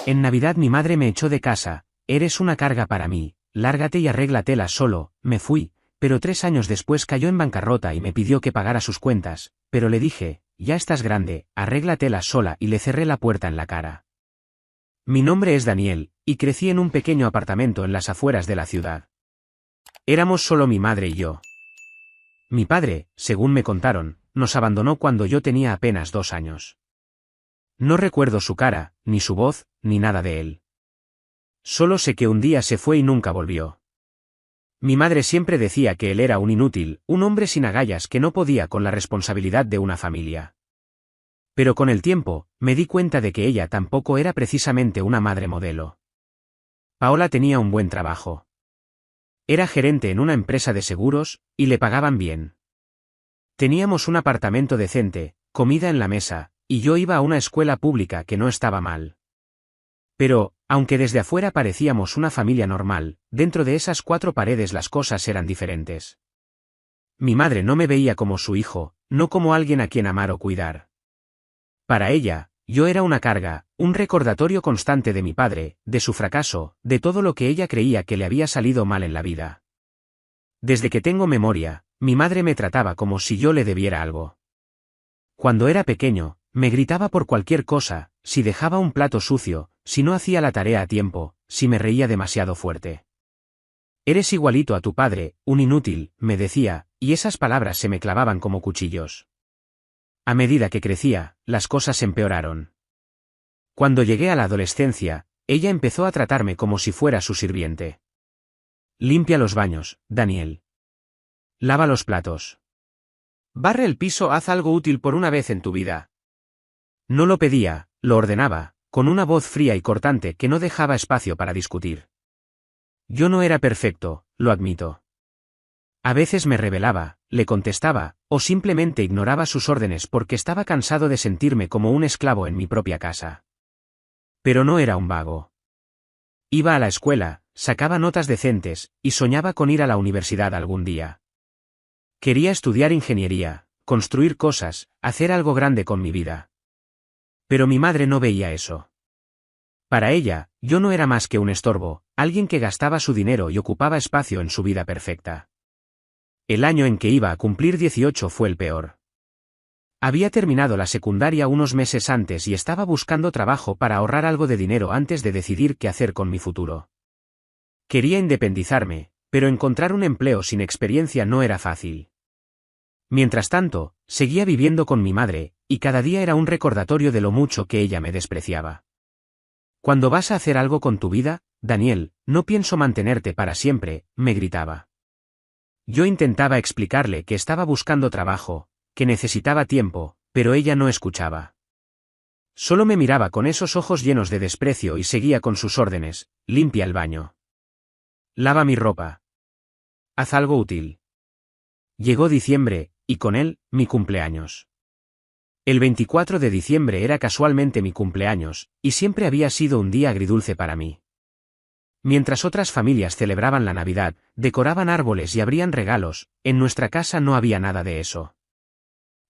En Navidad mi madre me echó de casa, eres una carga para mí, lárgate y arréglatela solo, me fui, pero 3 años después cayó en bancarrota y me pidió que pagara sus cuentas, pero le dije, ya estás grande, arréglatela sola y le cerré la puerta en la cara. Mi nombre es Daniel, y crecí en un pequeño apartamento en las afueras de la ciudad. Éramos solo mi madre y yo. Mi padre, según me contaron, nos abandonó cuando yo tenía apenas 2 años. No recuerdo su cara, ni su voz, ni nada de él. Solo sé que un día se fue y nunca volvió. Mi madre siempre decía que él era un inútil, un hombre sin agallas que no podía con la responsabilidad de una familia. Pero con el tiempo, me di cuenta de que ella tampoco era precisamente una madre modelo. Paola tenía un buen trabajo. Era gerente en una empresa de seguros, y le pagaban bien. Teníamos un apartamento decente, comida en la mesa, y yo iba a una escuela pública que no estaba mal. Pero, aunque desde afuera parecíamos una familia normal, dentro de esas 4 paredes las cosas eran diferentes. Mi madre no me veía como su hijo, no como alguien a quien amar o cuidar. Para ella, yo era una carga, un recordatorio constante de mi padre, de su fracaso, de todo lo que ella creía que le había salido mal en la vida. Desde que tengo memoria, mi madre me trataba como si yo le debiera algo. Cuando era pequeño, me gritaba por cualquier cosa, si dejaba un plato sucio, si no hacía la tarea a tiempo, si me reía demasiado fuerte. Eres igualito a tu padre, un inútil, me decía, y esas palabras se me clavaban como cuchillos. A medida que crecía, las cosas empeoraron. Cuando llegué a la adolescencia, ella empezó a tratarme como si fuera su sirviente. Limpia los baños, Daniel. Lava los platos. Barre el piso, haz algo útil por una vez en tu vida. No lo pedía, lo ordenaba, con una voz fría y cortante que no dejaba espacio para discutir. Yo no era perfecto, lo admito. A veces me rebelaba, le contestaba, o simplemente ignoraba sus órdenes porque estaba cansado de sentirme como un esclavo en mi propia casa. Pero no era un vago. Iba a la escuela, sacaba notas decentes, y soñaba con ir a la universidad algún día. Quería estudiar ingeniería, construir cosas, hacer algo grande con mi vida. Pero mi madre no veía eso. Para ella, yo no era más que un estorbo, alguien que gastaba su dinero y ocupaba espacio en su vida perfecta. El año en que iba a cumplir 18 fue el peor. Había terminado la secundaria unos meses antes y estaba buscando trabajo para ahorrar algo de dinero antes de decidir qué hacer con mi futuro. Quería independizarme, pero encontrar un empleo sin experiencia no era fácil. Mientras tanto, seguía viviendo con mi madre, y cada día era un recordatorio de lo mucho que ella me despreciaba. Cuando vas a hacer algo con tu vida, Daniel, no pienso mantenerte para siempre, me gritaba. Yo intentaba explicarle que estaba buscando trabajo, que necesitaba tiempo, pero ella no escuchaba. Solo me miraba con esos ojos llenos de desprecio y seguía con sus órdenes: limpia el baño. Lava mi ropa. Haz algo útil. Llegó diciembre, y con él, mi cumpleaños. El 24 de diciembre era casualmente mi cumpleaños, y siempre había sido un día agridulce para mí. Mientras otras familias celebraban la Navidad, decoraban árboles y abrían regalos, en nuestra casa no había nada de eso.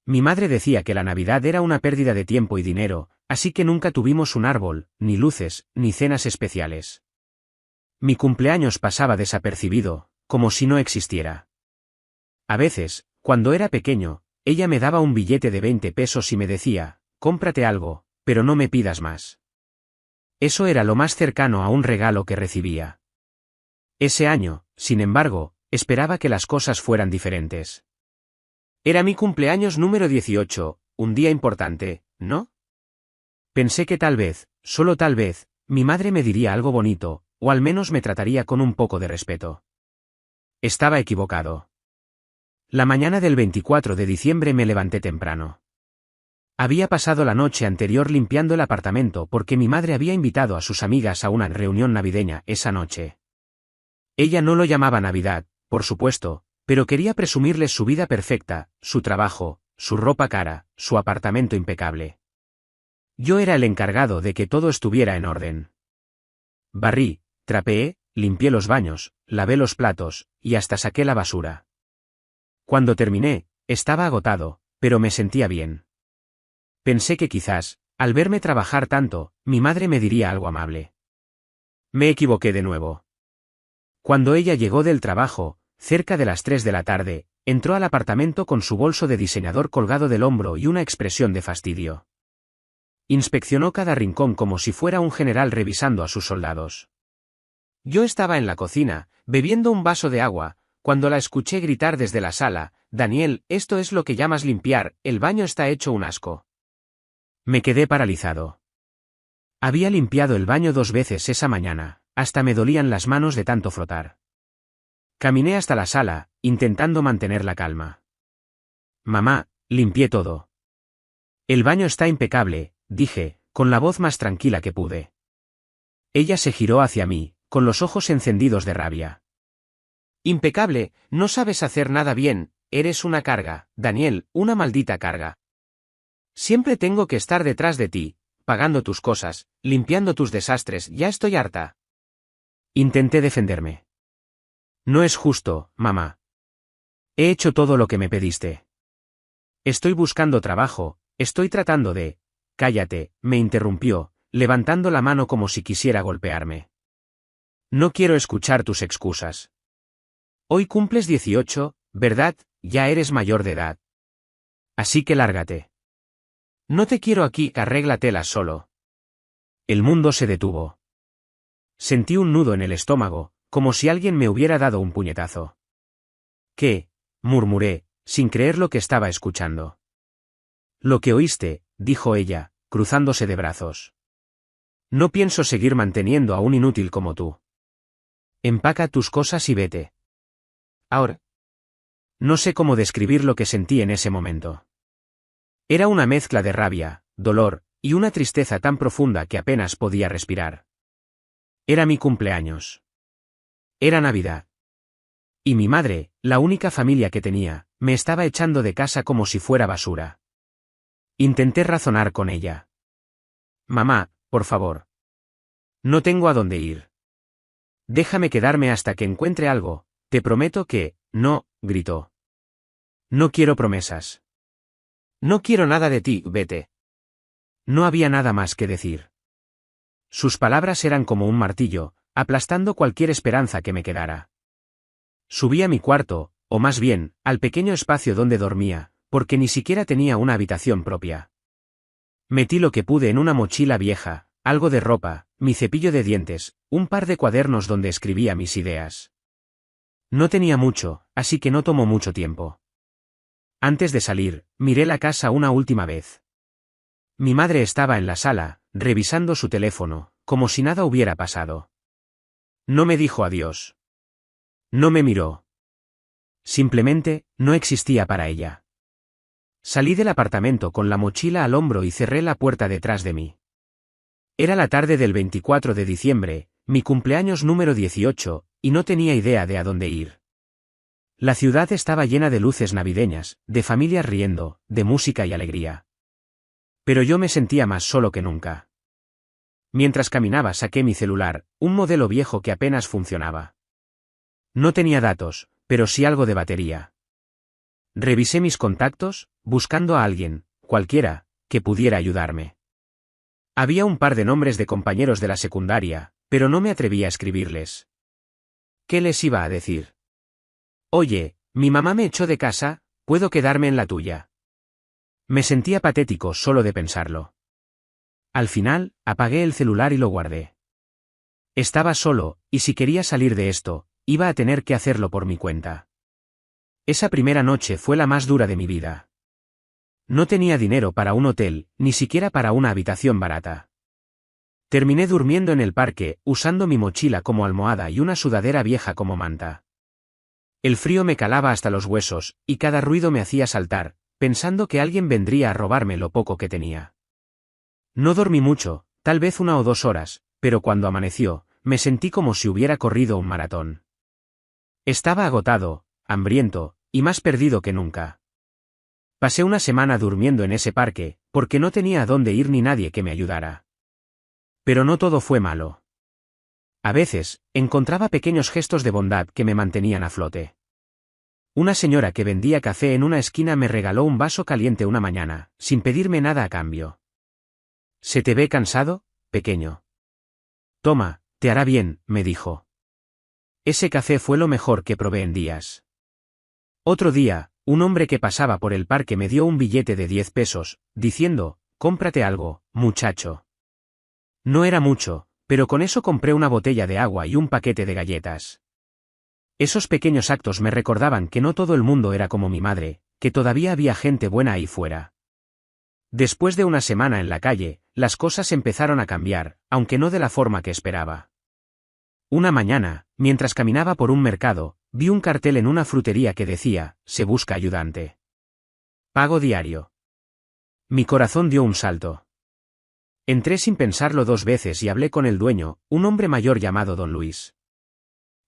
Mi madre decía que la Navidad era una pérdida de tiempo y dinero, así que nunca tuvimos un árbol, ni luces, ni cenas especiales. Mi cumpleaños pasaba desapercibido, como si no existiera. A veces, cuando era pequeño, ella me daba un billete de 20 pesos y me decía: cómprate algo, pero no me pidas más. Eso era lo más cercano a un regalo que recibía. Ese año, sin embargo, esperaba que las cosas fueran diferentes. Era mi cumpleaños número 18, un día importante, ¿no? Pensé que tal vez, solo tal vez, mi madre me diría algo bonito, o al menos me trataría con un poco de respeto. Estaba equivocado. La mañana del 24 de diciembre me levanté temprano. Había pasado la noche anterior limpiando el apartamento porque mi madre había invitado a sus amigas a una reunión navideña esa noche. Ella no lo llamaba Navidad, por supuesto, pero quería presumirles su vida perfecta, su trabajo, su ropa cara, su apartamento impecable. Yo era el encargado de que todo estuviera en orden. Barrí, trapeé, limpié los baños, lavé los platos, y hasta saqué la basura. Cuando terminé, estaba agotado, pero me sentía bien. Pensé que quizás, Al verme trabajar tanto, mi madre me diría algo amable. Me equivoqué de nuevo. Cuando ella llegó del trabajo, cerca de las 3 de la tarde, entró al apartamento con su bolso de diseñador colgado del hombro y una expresión de fastidio. Inspeccionó cada rincón como si fuera un general revisando a sus soldados. Yo estaba en la cocina, bebiendo un vaso de agua, cuando la escuché gritar desde la sala: «Daniel, esto es lo que llamas limpiar, el baño está hecho un asco». Me quedé paralizado. Había limpiado el baño 2 veces esa mañana, hasta me dolían las manos de tanto frotar. Caminé hasta la sala, intentando mantener la calma. «Mamá, limpié todo». «El baño está impecable», dije, con la voz más tranquila que pude. Ella se giró hacia mí, con los ojos encendidos de rabia. «Impecable, no sabes hacer nada bien, eres una carga, Daniel, una maldita carga. Siempre tengo que estar detrás de ti, pagando tus cosas, limpiando tus desastres, ya estoy harta». Intenté defenderme. «No es justo, mamá. He hecho todo lo que me pediste. Estoy buscando trabajo, estoy tratando de...». «Cállate», me interrumpió, levantando la mano como si quisiera golpearme. «No quiero escuchar tus excusas. Hoy cumples 18, ¿verdad? Ya eres mayor de edad. Así que lárgate. No te quiero aquí, arréglatelas solo». El mundo se detuvo. Sentí un nudo en el estómago, como si alguien me hubiera dado un puñetazo. «¿Qué?», murmuré, sin creer lo que estaba escuchando. «Lo que oíste», dijo ella, cruzándose de brazos. «No pienso seguir manteniendo a un inútil como tú. Empaca tus cosas y vete. Ahora». No sé cómo describir lo que sentí en ese momento. Era una mezcla de rabia, dolor, y una tristeza tan profunda que apenas podía respirar. Era mi cumpleaños. Era Navidad. Y mi madre, la única familia que tenía, me estaba echando de casa como si fuera basura. Intenté razonar con ella. «Mamá, por favor. No tengo a dónde ir. Déjame quedarme hasta que encuentre algo, te prometo que...». «No», gritó. «No quiero promesas. No quiero nada de ti, vete». No había nada más que decir. Sus palabras eran como un martillo, aplastando cualquier esperanza que me quedara. Subí a mi cuarto, o más bien, al pequeño espacio donde dormía, porque ni siquiera tenía una habitación propia. Metí lo que pude en una mochila vieja, algo de ropa, mi cepillo de dientes, un par de cuadernos donde escribía mis ideas. No tenía mucho, así que no tomó mucho tiempo. Antes de salir, miré la casa una última vez. Mi madre estaba en la sala, revisando su teléfono, como si nada hubiera pasado. No me dijo adiós. No me miró. Simplemente, no existía para ella. Salí del apartamento con la mochila al hombro y cerré la puerta detrás de mí. Era la tarde del 24 de diciembre, mi cumpleaños número 18, y no tenía idea de a dónde ir. La ciudad estaba llena de luces navideñas, de familias riendo, de música y alegría. Pero yo me sentía más solo que nunca. Mientras caminaba saqué mi celular, un modelo viejo que apenas funcionaba. No tenía datos, pero sí algo de batería. Revisé mis contactos, buscando a alguien, cualquiera, que pudiera ayudarme. Había un par de nombres de compañeros de la secundaria, pero no me atreví a escribirles. ¿Qué les iba a decir? «Oye, mi mamá me echó de casa, ¿puedo quedarme en la tuya?». Me sentía patético solo de pensarlo. Al final, apagué el celular y lo guardé. Estaba solo, y si quería salir de esto, iba a tener que hacerlo por mi cuenta. Esa primera noche fue la más dura de mi vida. No tenía dinero para un hotel, ni siquiera para una habitación barata. Terminé durmiendo en el parque, usando mi mochila como almohada y una sudadera vieja como manta. El frío me calaba hasta los huesos, y cada ruido me hacía saltar, pensando que alguien vendría a robarme lo poco que tenía. No dormí mucho, tal vez 1 o 2 horas, pero cuando amaneció, me sentí como si hubiera corrido un maratón. Estaba agotado, hambriento, y más perdido que nunca. Pasé una semana durmiendo en ese parque, porque no tenía a dónde ir ni nadie que me ayudara. Pero no todo fue malo. A veces, encontraba pequeños gestos de bondad que me mantenían a flote. Una señora que vendía café en una esquina me regaló un vaso caliente una mañana, sin pedirme nada a cambio. ¿Se te ve cansado, pequeño? Toma, te hará bien, me dijo. Ese café fue lo mejor que probé en días. Otro día, un hombre que pasaba por el parque me dio un billete de 10 pesos, diciendo, cómprate algo, muchacho. No era mucho, pero con eso compré una botella de agua y un paquete de galletas. Esos pequeños actos me recordaban que no todo el mundo era como mi madre, que todavía había gente buena ahí fuera. Después de una semana en la calle, las cosas empezaron a cambiar, aunque no de la forma que esperaba. Una mañana, mientras caminaba por un mercado, vi un cartel en una frutería que decía, se busca ayudante. Pago diario. Mi corazón dio un salto. Entré sin pensarlo 2 veces y hablé con el dueño, un hombre mayor llamado Don Luis.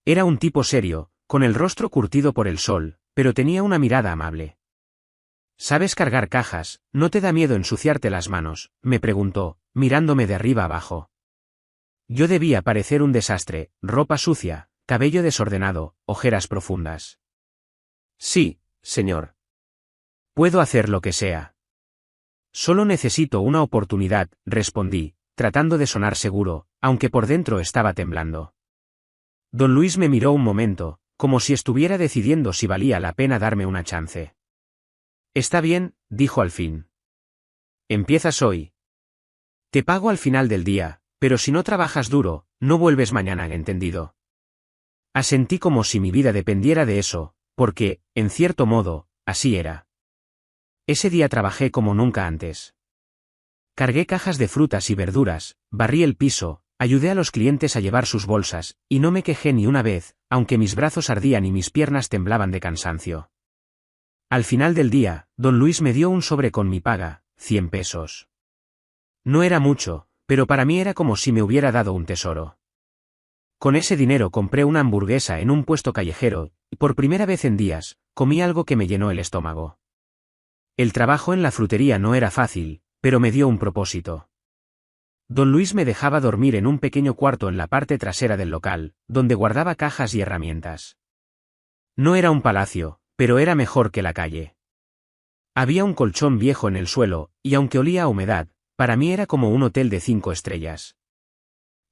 Era un tipo serio, con el rostro curtido por el sol, pero tenía una mirada amable. ¿Sabes cargar cajas? ¿No te da miedo ensuciarte las manos?, me preguntó, mirándome de arriba abajo. Yo debía parecer un desastre, ropa sucia, cabello desordenado, ojeras profundas. Sí, señor. Puedo hacer lo que sea. Solo necesito una oportunidad, respondí, tratando de sonar seguro, aunque por dentro estaba temblando. Don Luis me miró un momento, como si estuviera decidiendo si valía la pena darme una chance. Está bien, dijo al fin. Empiezas hoy. Te pago al final del día, pero si no trabajas duro, no vuelves mañana, ¿entendido? Asentí como si mi vida dependiera de eso, porque, en cierto modo, así era. Ese día trabajé como nunca antes. Cargué cajas de frutas y verduras, barrí el piso, ayudé a los clientes a llevar sus bolsas, y no me quejé ni una vez, aunque mis brazos ardían y mis piernas temblaban de cansancio. Al final del día, don Luis me dio un sobre con mi paga, 100 pesos. No era mucho, pero para mí era como si me hubiera dado un tesoro. Con ese dinero compré una hamburguesa en un puesto callejero, y por primera vez en días, comí algo que me llenó el estómago. El trabajo en la frutería no era fácil, pero me dio un propósito. Don Luis me dejaba dormir en un pequeño cuarto en la parte trasera del local, donde guardaba cajas y herramientas. No era un palacio, pero era mejor que la calle. Había un colchón viejo en el suelo, y aunque olía a humedad, para mí era como un hotel de 5 estrellas.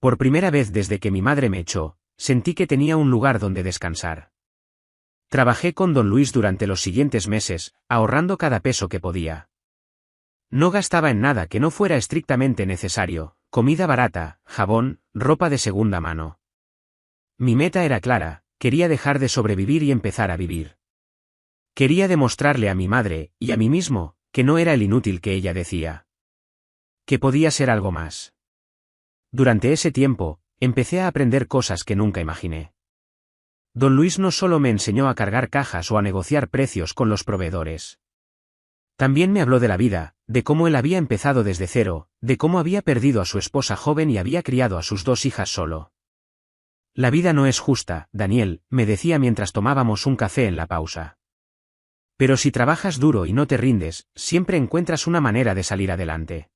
Por primera vez desde que mi madre me echó, sentí que tenía un lugar donde descansar. Trabajé con don Luis durante los siguientes meses, ahorrando cada peso que podía. No gastaba en nada que no fuera estrictamente necesario, comida barata, jabón, ropa de segunda mano. Mi meta era clara, quería dejar de sobrevivir y empezar a vivir. Quería demostrarle a mi madre, y a mí mismo, que no era el inútil que ella decía. Que podía ser algo más. Durante ese tiempo, empecé a aprender cosas que nunca imaginé. Don Luis no solo me enseñó a cargar cajas o a negociar precios con los proveedores. También me habló de la vida, de cómo él había empezado desde cero, de cómo había perdido a su esposa joven y había criado a sus 2 hijas solo. La vida no es justa, Daniel, me decía mientras tomábamos un café en la pausa. Pero si trabajas duro y no te rindes, siempre encuentras una manera de salir adelante.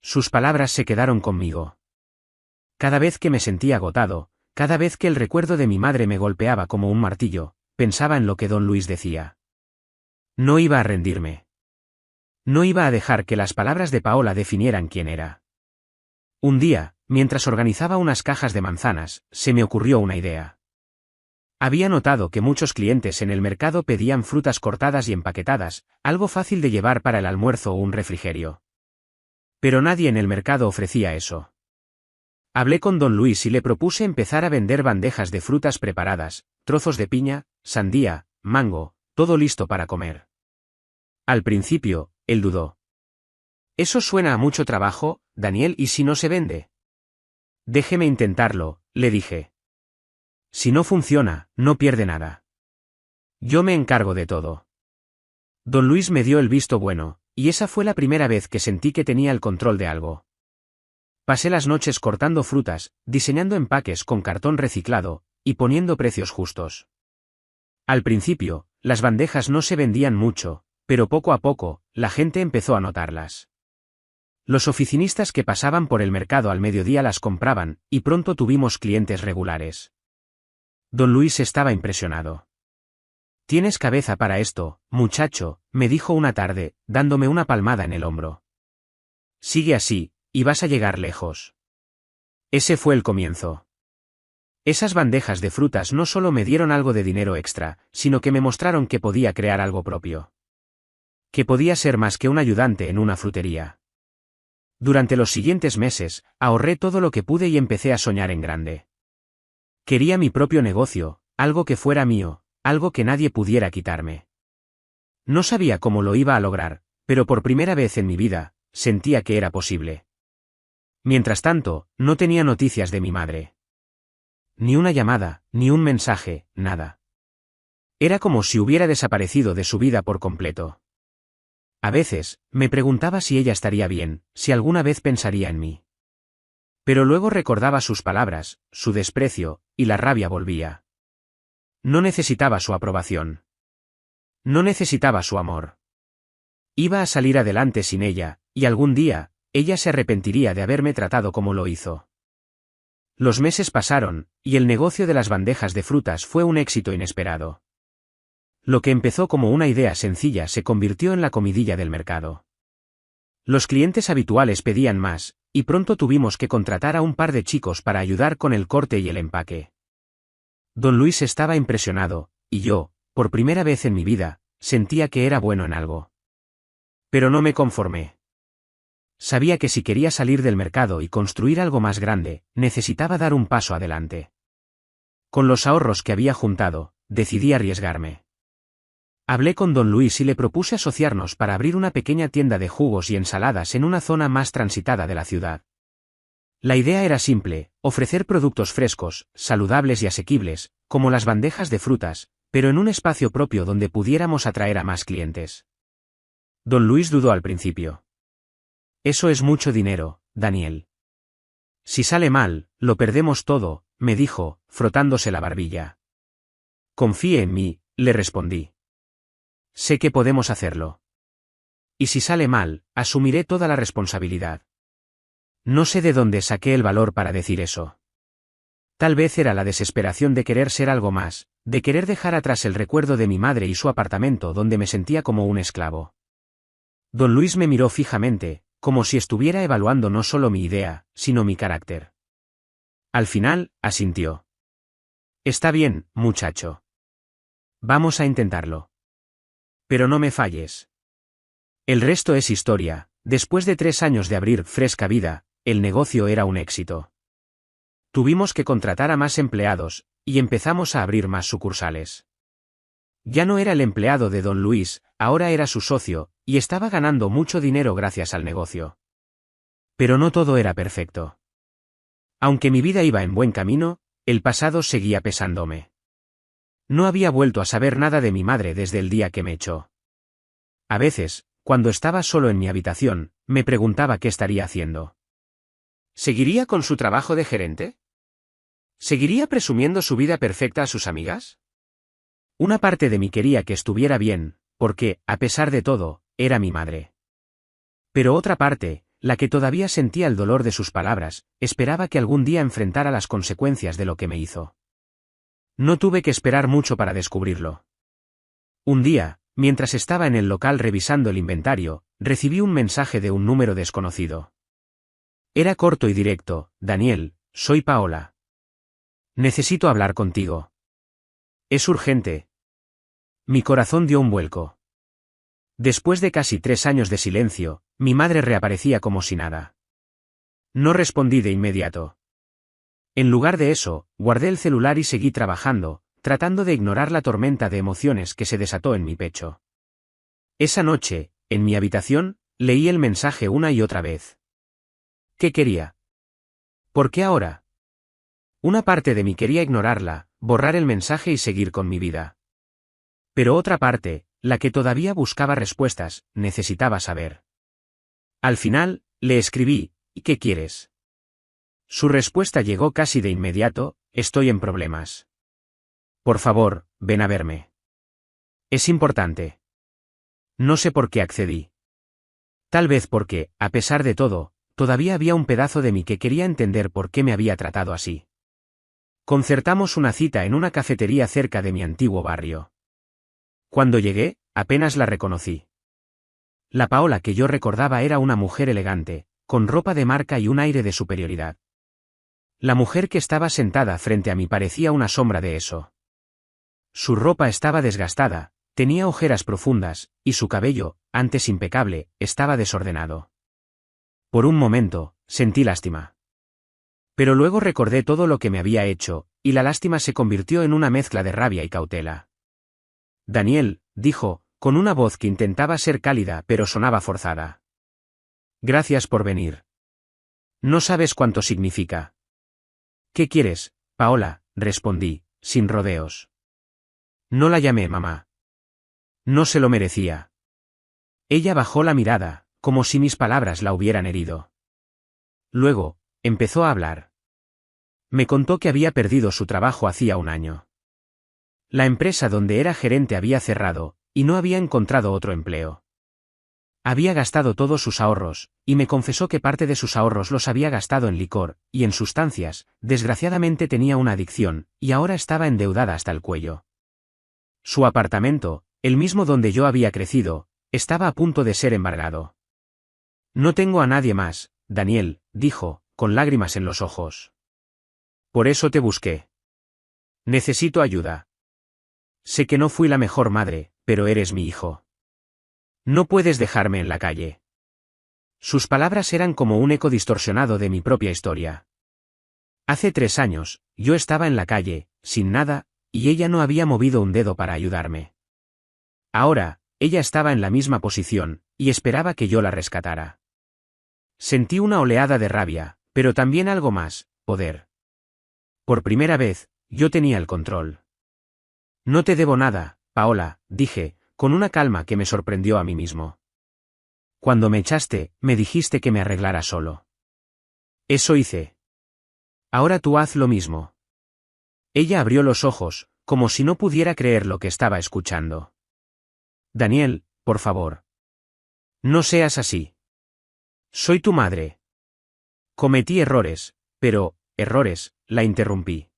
Sus palabras se quedaron conmigo. Cada vez que me sentía agotado, cada vez que el recuerdo de mi madre me golpeaba como un martillo, pensaba en lo que don Luis decía. No iba a rendirme. No iba a dejar que las palabras de Paola definieran quién era. Un día, mientras organizaba unas cajas de manzanas, se me ocurrió una idea. Había notado que muchos clientes en el mercado pedían frutas cortadas y empaquetadas, algo fácil de llevar para el almuerzo o un refrigerio. Pero nadie en el mercado ofrecía eso. Hablé con don Luis y le propuse empezar a vender bandejas de frutas preparadas, trozos de piña, sandía, mango, todo listo para comer. Al principio, él dudó. Eso suena a mucho trabajo, Daniel, ¿y si no se vende? Déjeme intentarlo, le dije. Si no funciona, no pierde nada. Yo me encargo de todo. Don Luis me dio el visto bueno, y esa fue la primera vez que sentí que tenía el control de algo. Pasé las noches cortando frutas, diseñando empaques con cartón reciclado, y poniendo precios justos. Al principio, las bandejas no se vendían mucho, pero poco a poco, la gente empezó a notarlas. Los oficinistas que pasaban por el mercado al mediodía las compraban, y pronto tuvimos clientes regulares. Don Luis estaba impresionado. «Tienes cabeza para esto, muchacho», me dijo una tarde, dándome una palmada en el hombro. Sigue así, y vas a llegar lejos. Ese fue el comienzo. Esas bandejas de frutas no solo me dieron algo de dinero extra, sino que me mostraron que podía crear algo propio. Que podía ser más que un ayudante en una frutería. Durante los siguientes meses, ahorré todo lo que pude y empecé a soñar en grande. Quería mi propio negocio, algo que fuera mío, algo que nadie pudiera quitarme. No sabía cómo lo iba a lograr, pero por primera vez en mi vida, sentía que era posible. Mientras tanto, no tenía noticias de mi madre. Ni una llamada, ni un mensaje, nada. Era como si hubiera desaparecido de su vida por completo. A veces, me preguntaba si ella estaría bien, si alguna vez pensaría en mí. Pero luego recordaba sus palabras, su desprecio, y la rabia volvía. No necesitaba su aprobación. No necesitaba su amor. Iba a salir adelante sin ella, y algún día, ella se arrepentiría de haberme tratado como lo hizo. Los meses pasaron, y el negocio de las bandejas de frutas fue un éxito inesperado. Lo que empezó como una idea sencilla se convirtió en la comidilla del mercado. Los clientes habituales pedían más, y pronto tuvimos que contratar a un par de chicos para ayudar con el corte y el empaque. Don Luis estaba impresionado, y yo, por primera vez en mi vida, sentía que era bueno en algo. Pero no me conformé. Sabía que si quería salir del mercado y construir algo más grande, necesitaba dar un paso adelante. Con los ahorros que había juntado, decidí arriesgarme. Hablé con don Luis y le propuse asociarnos para abrir una pequeña tienda de jugos y ensaladas en una zona más transitada de la ciudad. La idea era simple, ofrecer productos frescos, saludables y asequibles, como las bandejas de frutas, pero en un espacio propio donde pudiéramos atraer a más clientes. Don Luis dudó al principio. Eso es mucho dinero, Daniel. Si sale mal, lo perdemos todo, me dijo, frotándose la barbilla. Confíe en mí, le respondí. Sé que podemos hacerlo. Y si sale mal, asumiré toda la responsabilidad. No sé de dónde saqué el valor para decir eso. Tal vez era la desesperación de querer ser algo más, de querer dejar atrás el recuerdo de mi madre y su apartamento donde me sentía como un esclavo. Don Luis me miró fijamente, como si estuviera evaluando no solo mi idea, sino mi carácter. Al final, asintió. Está bien, muchacho. Vamos a intentarlo. Pero no me falles. El resto es historia. Después de 3 años de abrir Fresca Vida, el negocio era un éxito. Tuvimos que contratar a más empleados, y empezamos a abrir más sucursales. Ya no era el empleado de don Luis, ahora era su socio, y estaba ganando mucho dinero gracias al negocio. Pero no todo era perfecto. Aunque mi vida iba en buen camino, el pasado seguía pesándome. No había vuelto a saber nada de mi madre desde el día que me echó. A veces, cuando estaba solo en mi habitación, me preguntaba qué estaría haciendo. ¿Seguiría con su trabajo de gerente? ¿Seguiría presumiendo su vida perfecta a sus amigas? Una parte de mí quería que estuviera bien, porque, a pesar de todo, era mi madre. Pero otra parte, la que todavía sentía el dolor de sus palabras, esperaba que algún día enfrentara las consecuencias de lo que me hizo. No tuve que esperar mucho para descubrirlo. Un día, mientras estaba en el local revisando el inventario, recibí un mensaje de un número desconocido. Era corto y directo: Daniel, soy Paola. Necesito hablar contigo. Es urgente. Mi corazón dio un vuelco. Después de casi 3 años de silencio, mi madre reaparecía como si nada. No respondí de inmediato. En lugar de eso, guardé el celular y seguí trabajando, tratando de ignorar la tormenta de emociones que se desató en mi pecho. Esa noche, en mi habitación, leí el mensaje una y otra vez. ¿Qué quería? ¿Por qué ahora? Una parte de mí quería ignorarla, borrar el mensaje y seguir con mi vida. Pero otra parte, la que todavía buscaba respuestas, necesitaba saber. Al final, le escribí: ¿y qué quieres? Su respuesta llegó casi de inmediato: estoy en problemas. Por favor, ven a verme. Es importante. No sé por qué accedí. Tal vez porque, a pesar de todo, todavía había un pedazo de mí que quería entender por qué me había tratado así. Concertamos una cita en una cafetería cerca de mi antiguo barrio. Cuando llegué, apenas la reconocí. La Paola que yo recordaba era una mujer elegante, con ropa de marca y un aire de superioridad. La mujer que estaba sentada frente a mí parecía una sombra de eso. Su ropa estaba desgastada, tenía ojeras profundas, y su cabello, antes impecable, estaba desordenado. Por un momento, sentí lástima. Pero luego recordé todo lo que me había hecho, y la lástima se convirtió en una mezcla de rabia y cautela. Daniel, dijo, con una voz que intentaba ser cálida pero sonaba forzada. Gracias por venir. No sabes cuánto significa. ¿Qué quieres, Paola?, respondí, sin rodeos. No la llamé mamá. No se lo merecía. Ella bajó la mirada, como si mis palabras la hubieran herido. Luego, empezó a hablar. Me contó que había perdido su trabajo hacía un año. La empresa donde era gerente había cerrado, y no había encontrado otro empleo. Había gastado todos sus ahorros, y me confesó que parte de sus ahorros los había gastado en licor, y en sustancias. Desgraciadamente tenía una adicción, y ahora estaba endeudada hasta el cuello. Su apartamento, el mismo donde yo había crecido, estaba a punto de ser embargado. No tengo a nadie más, Daniel, dijo, con lágrimas en los ojos. Por eso te busqué. Necesito ayuda. Sé que no fui la mejor madre, pero eres mi hijo. No puedes dejarme en la calle. Sus palabras eran como un eco distorsionado de mi propia historia. Hace 3 años, yo estaba en la calle, sin nada, y ella no había movido un dedo para ayudarme. Ahora, ella estaba en la misma posición, y esperaba que yo la rescatara. Sentí una oleada de rabia, pero también algo más, poder. Por primera vez, yo tenía el control. No te debo nada, Paola, dije, con una calma que me sorprendió a mí mismo. Cuando me echaste, me dijiste que me arreglara solo. Eso hice. Ahora tú haz lo mismo. Ella abrió los ojos, como si no pudiera creer lo que estaba escuchando. Daniel, por favor. No seas así. Soy tu madre. Cometí errores, pero, errores, la interrumpí.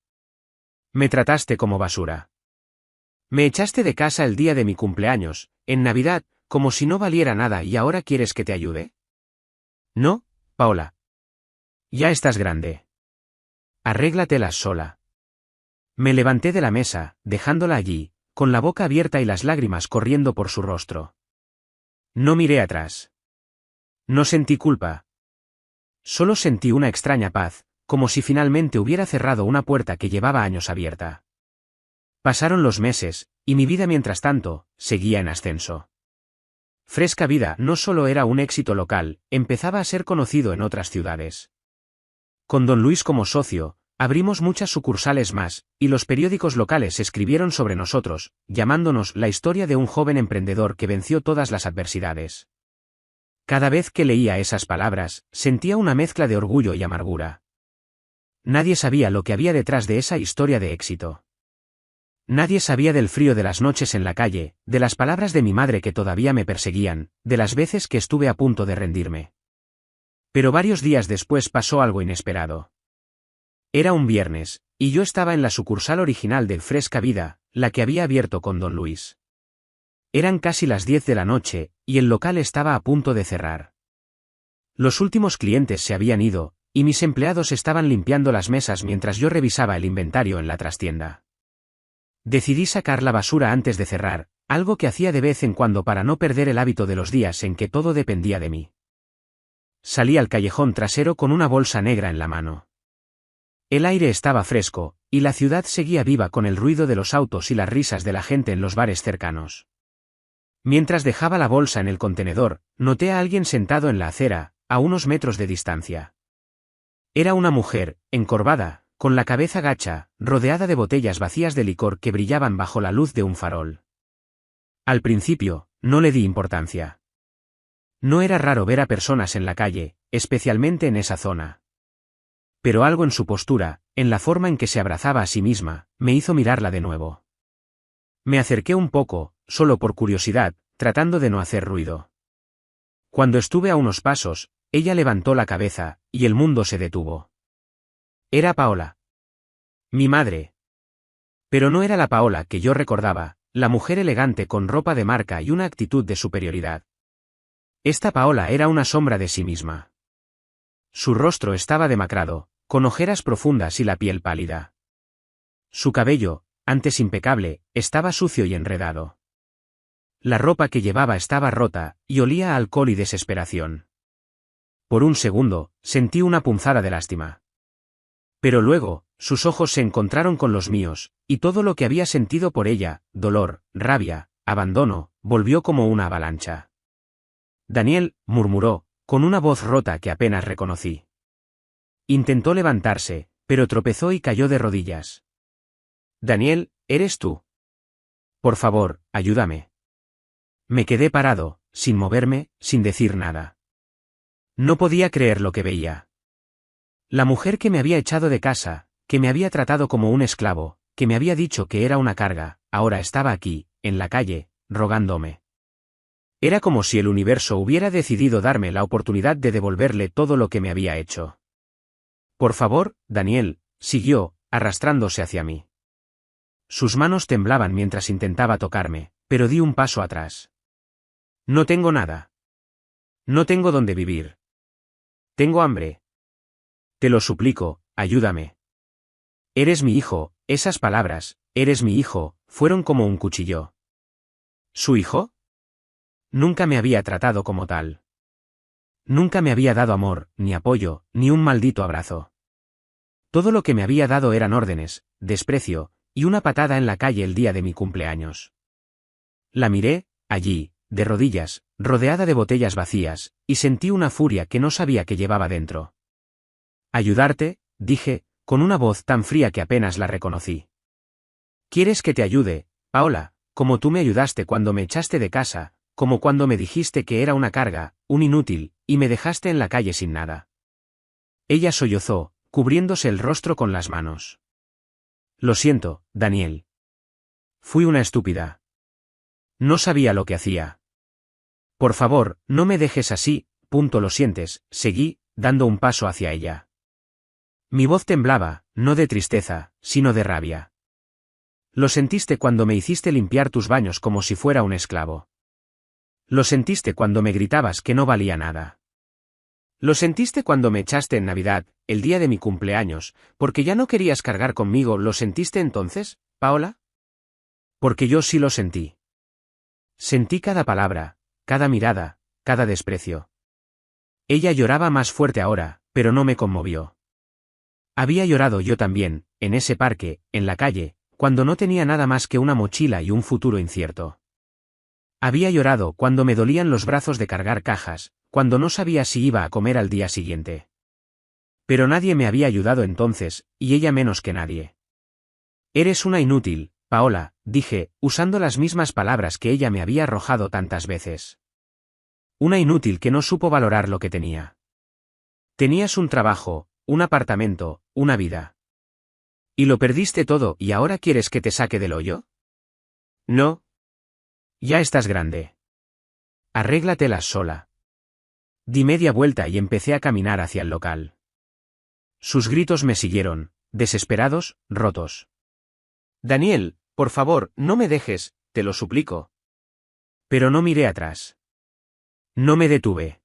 Me trataste como basura. Me echaste de casa el día de mi cumpleaños, en Navidad, como si no valiera nada y ahora quieres que te ayude. No, Paola. Ya estás grande. Arréglatelas sola. Me levanté de la mesa, dejándola allí, con la boca abierta y las lágrimas corriendo por su rostro. No miré atrás. No sentí culpa. Solo sentí una extraña paz, como si finalmente hubiera cerrado una puerta que llevaba años abierta. Pasaron los meses, y mi vida mientras tanto, seguía en ascenso. Fresca Vida no solo era un éxito local, empezaba a ser conocido en otras ciudades. Con don Luis como socio, abrimos muchas sucursales más, y los periódicos locales escribieron sobre nosotros, llamándonos la historia de un joven emprendedor que venció todas las adversidades. Cada vez que leía esas palabras, sentía una mezcla de orgullo y amargura. Nadie sabía lo que había detrás de esa historia de éxito. Nadie sabía del frío de las noches en la calle, de las palabras de mi madre que todavía me perseguían, de las veces que estuve a punto de rendirme. Pero varios días después pasó algo inesperado. Era un viernes, y yo estaba en la sucursal original de Fresca Vida, la que había abierto con don Luis. Eran casi las 10 de la noche, y el local estaba a punto de cerrar. Los últimos clientes se habían ido, y mis empleados estaban limpiando las mesas mientras yo revisaba el inventario en la trastienda. Decidí sacar la basura antes de cerrar, algo que hacía de vez en cuando para no perder el hábito de los días en que todo dependía de mí. Salí al callejón trasero con una bolsa negra en la mano. El aire estaba fresco, y la ciudad seguía viva con el ruido de los autos y las risas de la gente en los bares cercanos. Mientras dejaba la bolsa en el contenedor, noté a alguien sentado en la acera, a unos metros de distancia. Era una mujer, encorvada, con la cabeza gacha, rodeada de botellas vacías de licor que brillaban bajo la luz de un farol. Al principio, no le di importancia. No era raro ver a personas en la calle, especialmente en esa zona. Pero algo en su postura, en la forma en que se abrazaba a sí misma, me hizo mirarla de nuevo. Me acerqué un poco, solo por curiosidad, tratando de no hacer ruido. Cuando estuve a unos pasos, ella levantó la cabeza, y el mundo se detuvo. Era Paola. Mi madre. Pero no era la Paola que yo recordaba, la mujer elegante con ropa de marca y una actitud de superioridad. Esta Paola era una sombra de sí misma. Su rostro estaba demacrado, con ojeras profundas y la piel pálida. Su cabello, antes impecable, estaba sucio y enredado. La ropa que llevaba estaba rota, y olía a alcohol y desesperación. Por un segundo, sentí una punzada de lástima. Pero luego, sus ojos se encontraron con los míos, y todo lo que había sentido por ella, dolor, rabia, abandono, volvió como una avalancha. Daniel, murmuró, con una voz rota que apenas reconocí. Intentó levantarse, pero tropezó y cayó de rodillas. Daniel, ¿eres tú? Por favor, ayúdame. Me quedé parado, sin moverme, sin decir nada. No podía creer lo que veía. La mujer que me había echado de casa, que me había tratado como un esclavo, que me había dicho que era una carga, ahora estaba aquí, en la calle, rogándome. Era como si el universo hubiera decidido darme la oportunidad de devolverle todo lo que me había hecho. Por favor, Daniel, siguió, arrastrándose hacia mí. Sus manos temblaban mientras intentaba tocarme, pero di un paso atrás. No tengo nada. No tengo dónde vivir. Tengo hambre. Te lo suplico, ayúdame. Eres mi hijo, esas palabras, eres mi hijo, fueron como un cuchillo. ¿Su hijo? Nunca me había tratado como tal. Nunca me había dado amor, ni apoyo, ni un maldito abrazo. Todo lo que me había dado eran órdenes, desprecio, y una patada en la calle el día de mi cumpleaños. La miré, allí, de rodillas, rodeada de botellas vacías, y sentí una furia que no sabía que llevaba dentro. Ayudarte, dije, con una voz tan fría que apenas la reconocí. ¿Quieres que te ayude, Paola, como tú me ayudaste cuando me echaste de casa, como cuando me dijiste que era una carga, un inútil, y me dejaste en la calle sin nada? Ella sollozó, cubriéndose el rostro con las manos. Lo siento, Daniel. Fui una estúpida. No sabía lo que hacía. Por favor, no me dejes así, lo sientes, seguí, dando un paso hacia ella. Mi voz temblaba, no de tristeza, sino de rabia. Lo sentiste cuando me hiciste limpiar tus baños como si fuera un esclavo. Lo sentiste cuando me gritabas que no valía nada. Lo sentiste cuando me echaste en Navidad, el día de mi cumpleaños, porque ya no querías cargar conmigo. ¿Lo sentiste entonces, Paola? Porque yo sí lo sentí. Sentí cada palabra, cada mirada, cada desprecio. Ella lloraba más fuerte ahora, pero no me conmovió. Había llorado yo también, en ese parque, en la calle, cuando no tenía nada más que una mochila y un futuro incierto. Había llorado cuando me dolían los brazos de cargar cajas, cuando no sabía si iba a comer al día siguiente. Pero nadie me había ayudado entonces, y ella menos que nadie. Eres una inútil, Paola, dije, usando las mismas palabras que ella me había arrojado tantas veces. Una inútil que no supo valorar lo que tenía. Tenías un trabajo, un apartamento, una vida. ¿Y lo perdiste todo y ahora quieres que te saque del hoyo? No. Ya estás grande. Arréglatelas sola. Di media vuelta y empecé a caminar hacia el local. Sus gritos me siguieron, desesperados, rotos. Daniel, por favor, no me dejes, te lo suplico. Pero no miré atrás. No me detuve.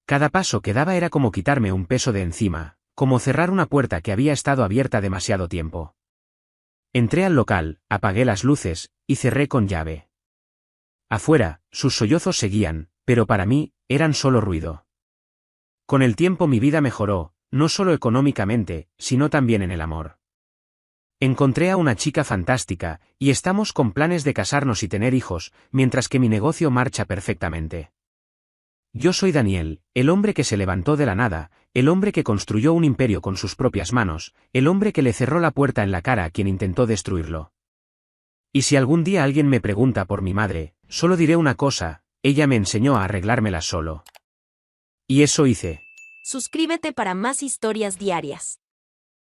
Cada paso que daba era como quitarme un peso de encima, como cerrar una puerta que había estado abierta demasiado tiempo. Entré al local, apagué las luces, y cerré con llave. Afuera, sus sollozos seguían, pero para mí, eran solo ruido. Con el tiempo mi vida mejoró, no solo económicamente, sino también en el amor. Encontré a una chica fantástica, y estamos con planes de casarnos y tener hijos, mientras que mi negocio marcha perfectamente. Yo soy Daniel, el hombre que se levantó de la nada, el hombre que construyó un imperio con sus propias manos, el hombre que le cerró la puerta en la cara a quien intentó destruirlo. Y si algún día alguien me pregunta por mi madre, solo diré una cosa, ella me enseñó a arreglármelas solo. Y eso hice. Suscríbete para más historias diarias.